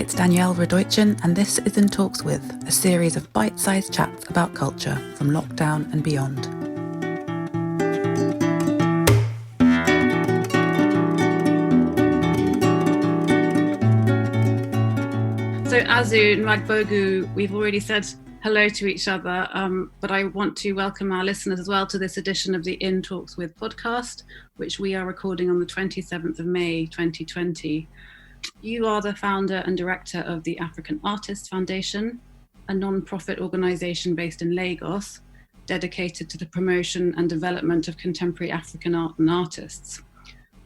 it's Danielle Radojcin, and this is In Talks With, a series of bite-sized chats about culture from lockdown and beyond. So Azu Nwagbogu, we've already said hello to each other, but I want to welcome our listeners as well to this edition of the In Talks With podcast, which we are recording on the 27th of May, 2020. You are the founder and director of the African Artists Foundation, a non-profit organisation based in Lagos, dedicated to the promotion and development of contemporary African art and artists.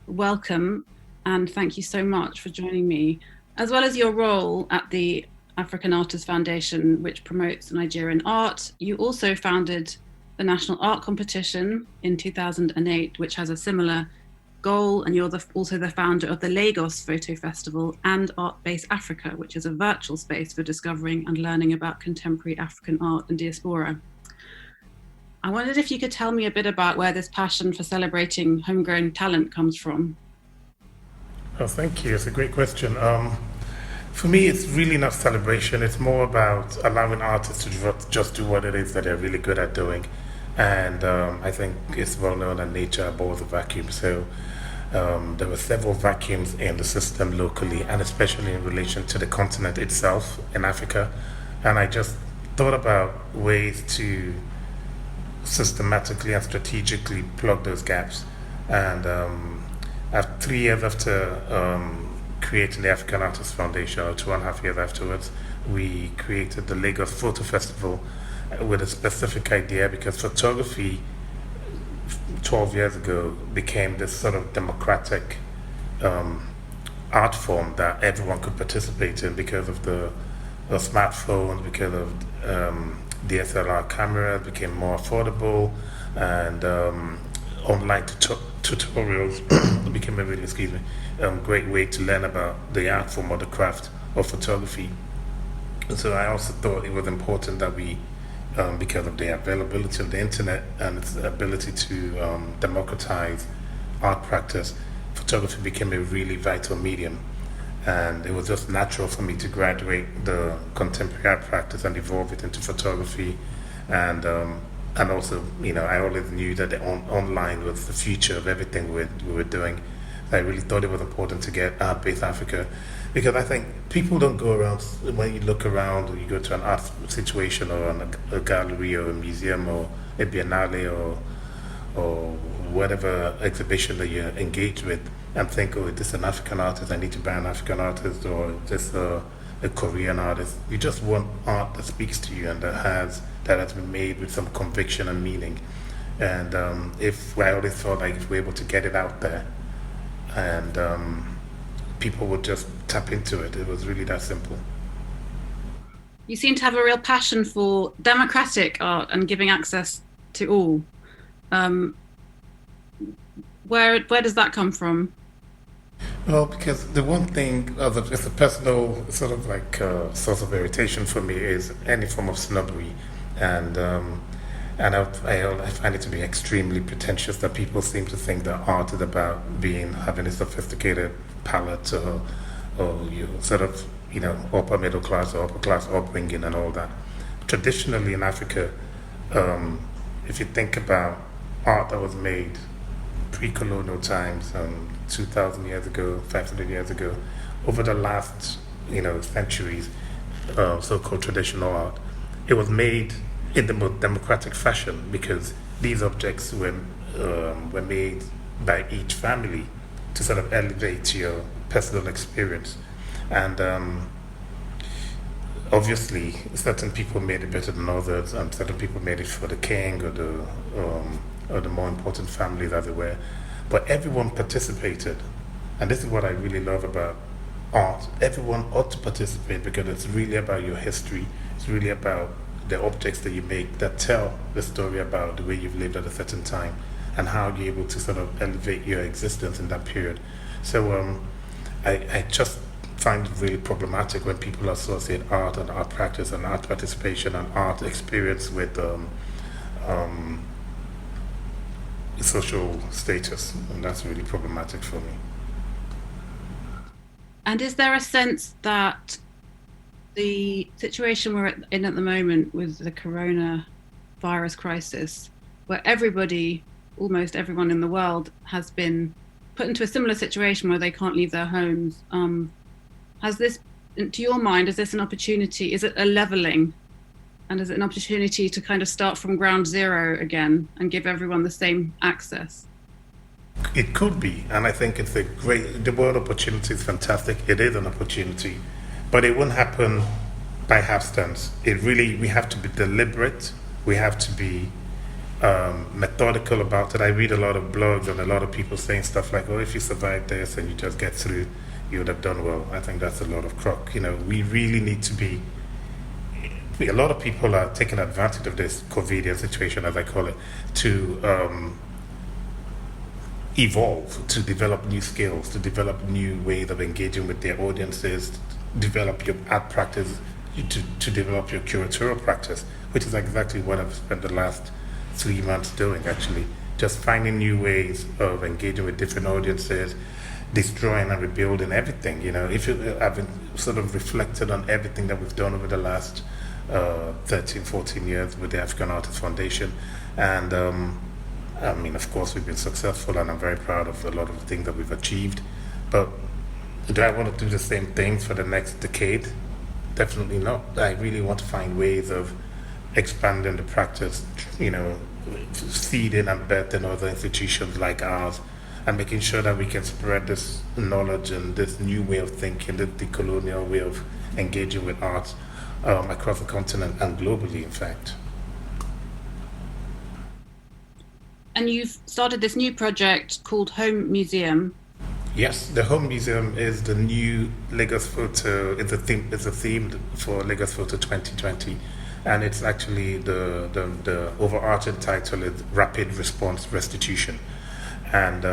Welcome, and thank you so much for joining me, as well as your role at the African Artists Foundation, which promotes Nigerian art. You also founded the National Art Competition in 2008, which has a similar goal, and you're also the founder of the Lagos Photo Festival and Art Base Africa, which is a virtual space for discovering and learning about contemporary African art and diaspora. I wondered if you could tell me a bit about where this passion for celebrating homegrown talent comes from. Oh, thank you. It's a great question. For me, it's really not celebration. It's more about allowing artists to just do what it is that they're really good at doing. And I think it's well known that nature abhors a vacuum. So there were several vacuums in the system locally, and especially in relation to the continent itself in Africa. And I just thought about ways to systematically and strategically plug those gaps. And after 3 years after creating the African Artists Foundation, or 2.5 years afterwards, we created the Lagos Photo Festival with a specific idea, because photography 12 years ago became this sort of democratic art form that everyone could participate in because of the smartphones, because of DSLR cameras became more affordable, and online tutorials became a really, great way to learn about the art form or the craft of photography. So I also thought it was important that we, because of the availability of the internet and its ability to democratize art practice, photography became a really vital medium. And it was just natural for me to graduate the contemporary art practice and evolve it into photography. And also, I always knew that the online was the future of everything we were doing. I really thought it was important to get Art Base Africa, because I think people don't go around, when you look around, or you go to an art situation or a gallery or a museum or a biennale or whatever exhibition that you're engaged with, and think, oh, this is an African artist, I need to buy an African artist, or this a Korean artist. You just want art that speaks to you and that has been made with some conviction and meaning. And I always felt like if we're able to get it out there, and people would just tap into it. It was really that simple. You seem to have a real passion for democratic art and giving access to all. Where does that come from? Well, because the one thing, it's a personal sort of like source of irritation for me, is any form of snobbery. And I find it to be extremely pretentious that people seem to think that art is about having a sophisticated palette or you sort of upper middle class or upper class upbringing and all that. Traditionally in Africa, if you think about art that was made pre-colonial times, 2,000 years ago, 500 years ago, over the last centuries, so-called traditional art, it was made in the most democratic fashion, because these objects were made by each family to sort of elevate your personal experience. And obviously, certain people made it better than others, and certain people made it for the king or the more important families, as it were. But everyone participated, and this is what I really love about art. Everyone ought to participate, because it's really about your history. It's really about the objects that you make that tell the story about the way you've lived at a certain time and how you're able to sort of elevate your existence in that period. So I just find it really problematic when people associate art and art practice and art participation and art experience with social status, and that's really problematic for me. And is there a sense that the situation we're in at the moment with the coronavirus crisis, where everybody, almost everyone in the world, has been put into a similar situation where they can't leave their homes. Has this, to your mind, is this an opportunity? Is it a leveling? And is it an opportunity to kind of start from ground zero again and give everyone the same access? It could be, and I think it's the word opportunity is fantastic. It is an opportunity, but it won't happen by hapstance. We have to be deliberate. We have to be methodical about it. I read a lot of blogs and a lot of people saying stuff like, "Oh, if you survive this and you just get through, you would have done well." I think that's a lot of crock. We really need to be. A lot of people are taking advantage of this COVID situation, as I call it, to evolve, to develop new skills, to develop new ways of engaging with their audiences, develop your art practice, to develop your curatorial practice, which is exactly what I've spent the last 3 months doing, actually. Just finding new ways of engaging with different audiences, destroying and rebuilding everything. I've been sort of reflected on everything that we've done over the last 13, 14 years with the African Artists Foundation. And of course, we've been successful, and I'm very proud of a lot of the things that we've achieved. But do I want to do the same things for the next decade? Definitely not. I really want to find ways of expanding the practice, seeding and birthing other institutions like ours, and making sure that we can spread this knowledge and this new way of thinking, the decolonial way of engaging with art across the continent and globally, in fact. And you've started this new project called Home Museum. Yes, the Home Museum is the new Lagos Photo. It's a theme for Lagos Photo 2020, and it's actually the overarching title is Rapid Response Restitution. And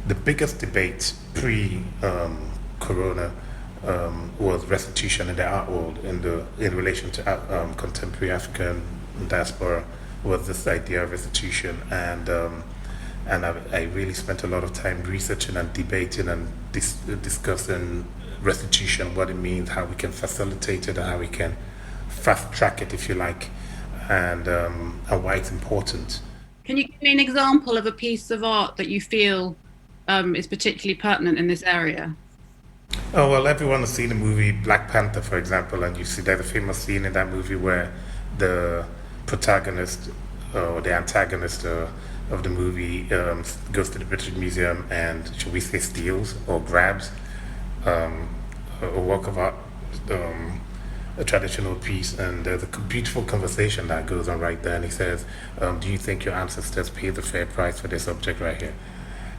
the biggest debate pre-corona was restitution in the art world in relation to contemporary African diaspora, was this idea of restitution. And I really spent a lot of time researching and debating and discussing restitution, what it means, how we can facilitate it, and how we can fast track it, if you like, and why it's important. Can you give me an example of a piece of art that you feel is particularly pertinent in this area? Oh, well, everyone has seen the movie Black Panther, for example, and you see there's a famous scene in that movie where the protagonist or the antagonist of the movie goes to the British Museum and, should we say, steals or grabs a work of art, a traditional piece, and there's a beautiful conversation that goes on right there, and he says, do you think your ancestors paid the fair price for this object right here?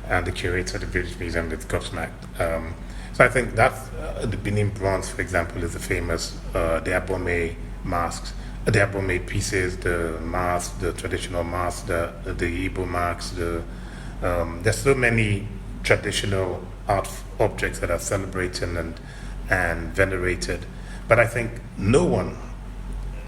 And the curator of the British Museum is gobsmacked. So I think that's the Benin bronze, for example, is the famous the Abome masks, the Abome pieces, the masks, the traditional masks, the Igbo masks. There's so many traditional art objects that are celebrated and venerated, but I think no one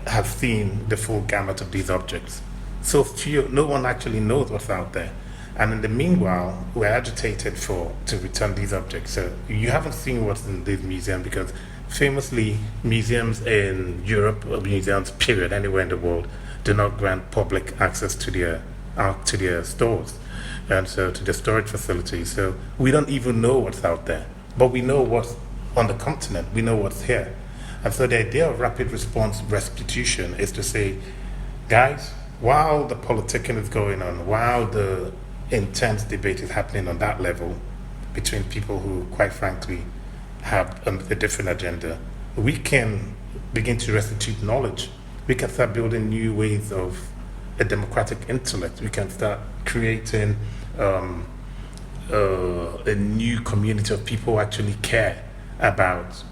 has seen the full gamut of these objects. So few, no one actually knows what's out there. And in the meanwhile, we're agitated to return these objects. So you haven't seen what's in this museum, because famously museums in Europe, or museums period, anywhere in the world, do not grant public access to their stores and so to the storage facilities. So we don't even know what's out there, but we know what's on the continent. We know what's here. And so the idea of rapid response restitution is to say, guys, while the politicking is going on, while the intense debate is happening on that level between people who, quite frankly, have a different agenda, we can begin to restitute knowledge. We can start building new ways of a democratic intellect. We can start creating a new community of people who actually care about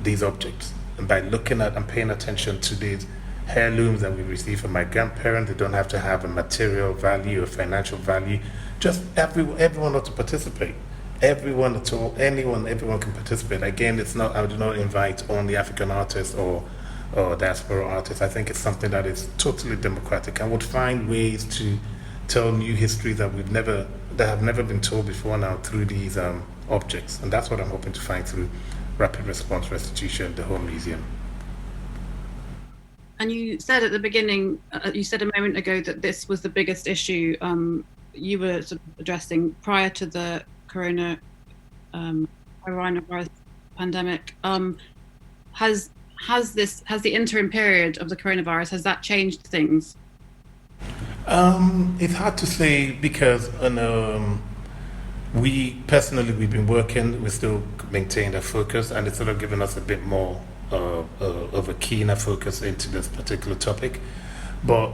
these objects. And by looking at and paying attention to these heirlooms that we receive from my grandparents, they don't have to have a material value or financial value. Just everyone ought to participate. Everyone at all, everyone can participate. Again, it's not. I do not invite only African artists or diaspora artists. I think it's something that is totally democratic and would find ways to tell new history that have never been told before now through these objects. And that's what I'm hoping to find through rapid response restitution, the Home Museum. And you said at the beginning, you said a moment ago that this was the biggest issue you were sort of addressing prior to the coronavirus pandemic. Has the interim period of the coronavirus, has that changed things? It's hard to say because we've been working, we still maintained our focus, and it's sort of given us a bit more of a keener focus into this particular topic. But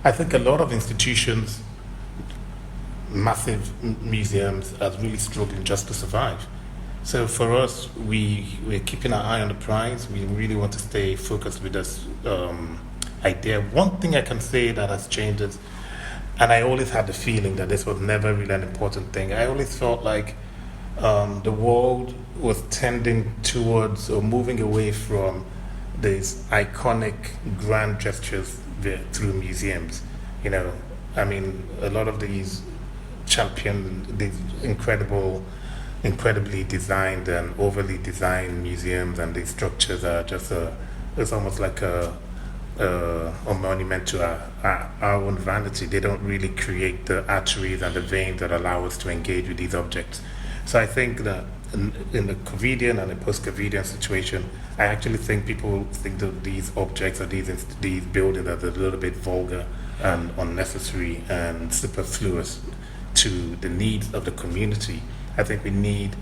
I think a lot of institutions, massive museums, are really struggling just to survive. So for us, we're keeping our eye on the prize. We really want to stay focused with this idea. One thing I can say that has changed is, and I always had the feeling that this was never really an important thing. I always felt like the world was tending towards or moving away from these iconic grand gestures through museums. You know, I mean, a lot of these these incredibly designed and overly designed museums, and these structures are just it's almost like a monument to our own vanity. They don't really create the arteries and the veins that allow us to engage with these objects. So I think that in the COVIDian and the post-COVIDian situation, I actually think people think that these objects or these buildings are a little bit vulgar and unnecessary and superfluous to the needs of the community. I think we need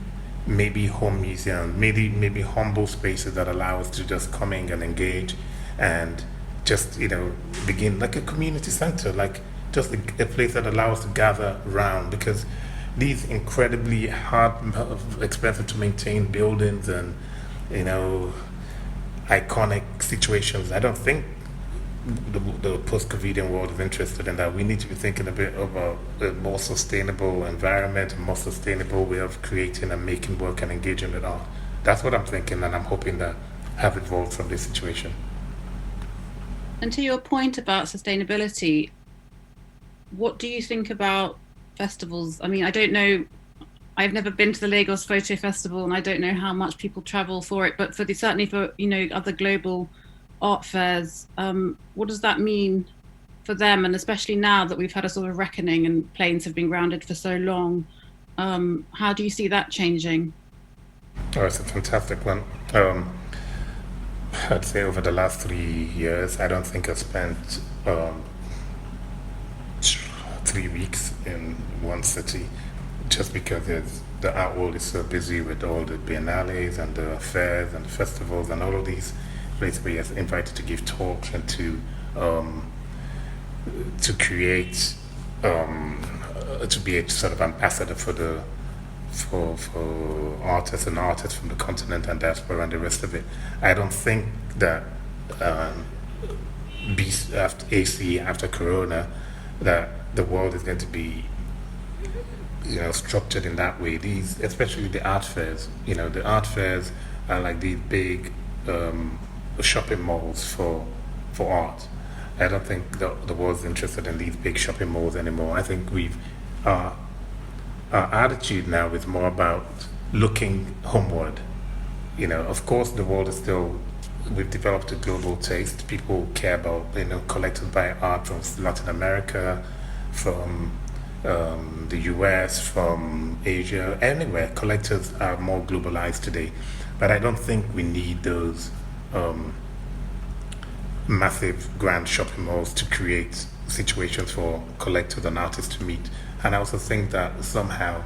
maybe home museums, maybe humble spaces that allow us to just come in and engage and just, begin like a community center, like just a place that allows us to gather around, because these incredibly hard, expensive to maintain buildings and, iconic situations, I don't think the post-COVIDian world is interested in that. We need to be thinking a bit of a more sustainable environment, a more sustainable way of creating and making work and engaging with art. That's what I'm thinking, and I'm hoping that have evolved from this situation. And to your point about sustainability, what do you think about festivals? I mean, I don't know, I've never been to the Lagos Photo Festival, and I don't know how much people travel for it, but certainly for other global art fairs, what does that mean for them? And especially now that we've had a sort of reckoning and planes have been grounded for so long, how do you see that changing? Oh, it's a fantastic one. I'd say over the last 3 years, I don't think I've spent 3 weeks in one city, just because the art world is so busy with all the biennales and the fairs and the festivals and all of these places where you're invited to give talks and to create, to be a sort of ambassador for artists and artists from the continent and diaspora and the rest of it. I don't think that after Corona, that the world is going to be structured in that way. Especially the art fairs. The art fairs are like these big shopping malls for art. I don't think the world's interested in these big shopping malls anymore. I think our attitude now is more about looking homeward. Of course, the world is still, we've developed a global taste. People care about, collected by art from Latin America, from the US, from Asia, anywhere. Collectors are more globalized today. But I don't think we need those massive grand shopping malls to create situations for collectors and artists to meet. And I also think that somehow,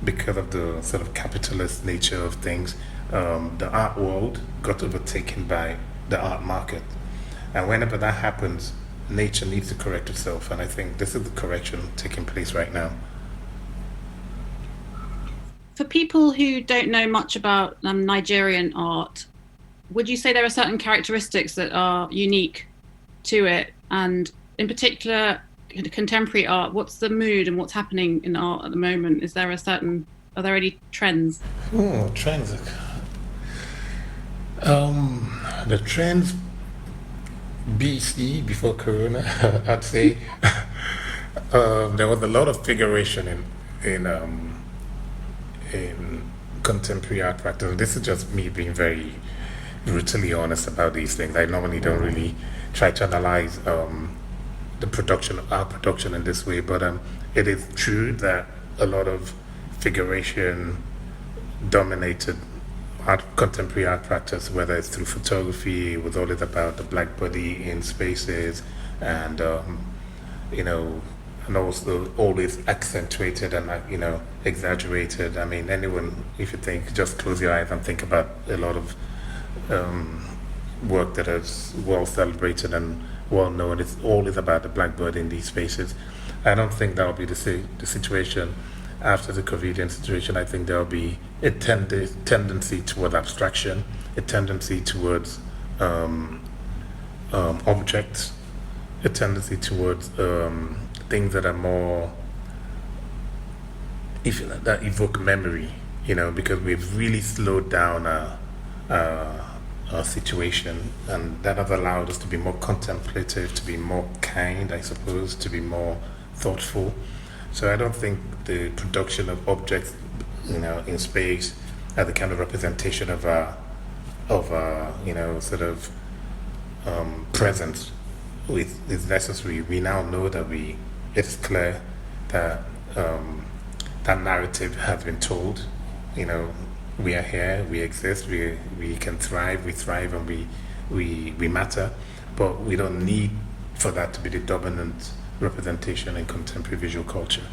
because of the sort of capitalist nature of things, the art world got overtaken by the art market. And whenever that happens, nature needs to correct itself. And I think this is the correction taking place right now. For people who don't know much about Nigerian art, would you say there are certain characteristics that are unique to it? And in particular, contemporary art, what's the mood and what's happening in art at the moment? Are there any trends? Trends. The trends BC, before Corona, I'd say there was a lot of figuration in contemporary art practice. This is just me being very brutally honest about these things. I normally don't really try to analyze the production of art production in this way, but it is true that a lot of figuration dominated contemporary art practice, whether it's through photography. It was always about the black body in spaces, and and also always accentuated and exaggerated. I mean, anyone, if you think, just close your eyes and think about a lot of work that is well celebrated and well known. It's always about the black body in these spaces. I don't think that'll be the situation after the COVIDian situation. I think there'll be a tendency toward abstraction, a tendency towards objects, a tendency towards things that are more, that evoke memory. Because we've really slowed down our situation, and that has allowed us to be more contemplative, to be more kind, I suppose, to be more thoughtful. So I don't think the production of objects, in space, as the kind of representation of presence is necessary. We now know that it's clear that that narrative has been told. We are here, we exist, we can thrive, and we matter, but we don't need for that to be the dominant representation in contemporary visual culture.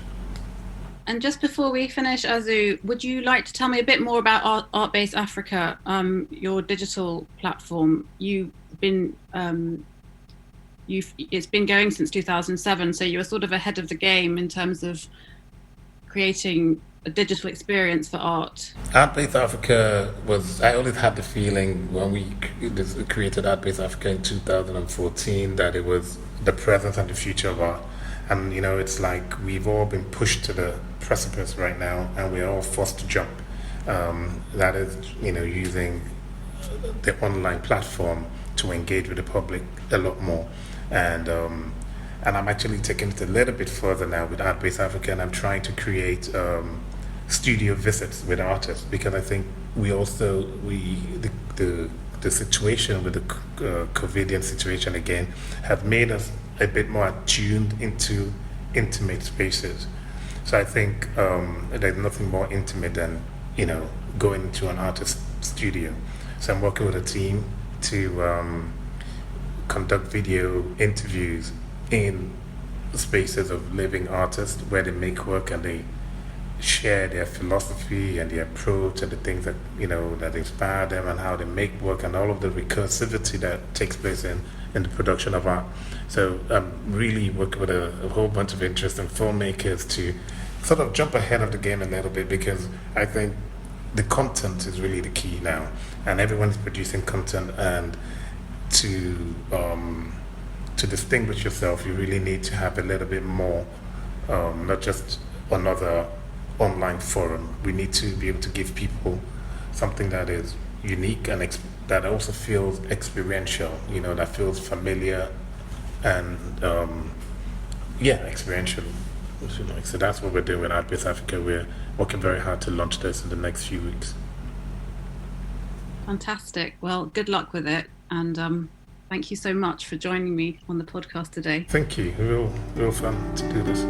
And just before we finish, Azu, would you like to tell me a bit more about Art-Based Africa, your digital platform? It's been going since 2007, so you were sort of ahead of the game in terms of creating a digital experience for art. Art-Based Africa I always had the feeling when we created Art-Based Africa in 2014 that it was the present and the future of art. And it's like we've all been pushed to the precipice right now, and we're all forced to jump. That is, using the online platform to engage with the public a lot more. And I'm actually taking it a little bit further now with Art-Based Africa, and I'm trying to create studio visits with artists, because I think the situation with the COVIDian situation again have made us a bit more attuned into intimate spaces. So I think there's nothing more intimate than going into an artist studio. So I'm working with a team to conduct video interviews in spaces of living artists where they make work and they share their philosophy and their approach and the things that that inspire them and how they make work and all of the recursivity that takes place in the production of art. So I'm really working with a whole bunch of interesting filmmakers to sort of jump ahead of the game a little bit, because I think the content is really the key now, and everyone's producing content, and to distinguish yourself, you really need to have a little bit more, not just another online forum. We need to be able to give people something that is unique and that also feels experiential, that feels familiar and experiential. So that's what we're doing with Art-Based Africa. We're working very hard to launch this in the next few weeks. Fantastic. Well, good luck with it, and thank you so much for joining me on the podcast today. Thank you. Real fun to do this.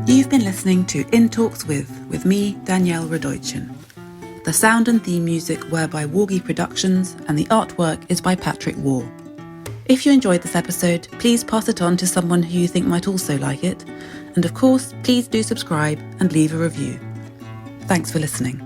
You've been listening to In Talks with me, Danielle Radojcin. The sound and theme music were by Wargi Productions, and the artwork is by Patrick Waugh. If you enjoyed this episode, please pass it on to someone who you think might also like it. And of course, please do subscribe and leave a review. Thanks for listening.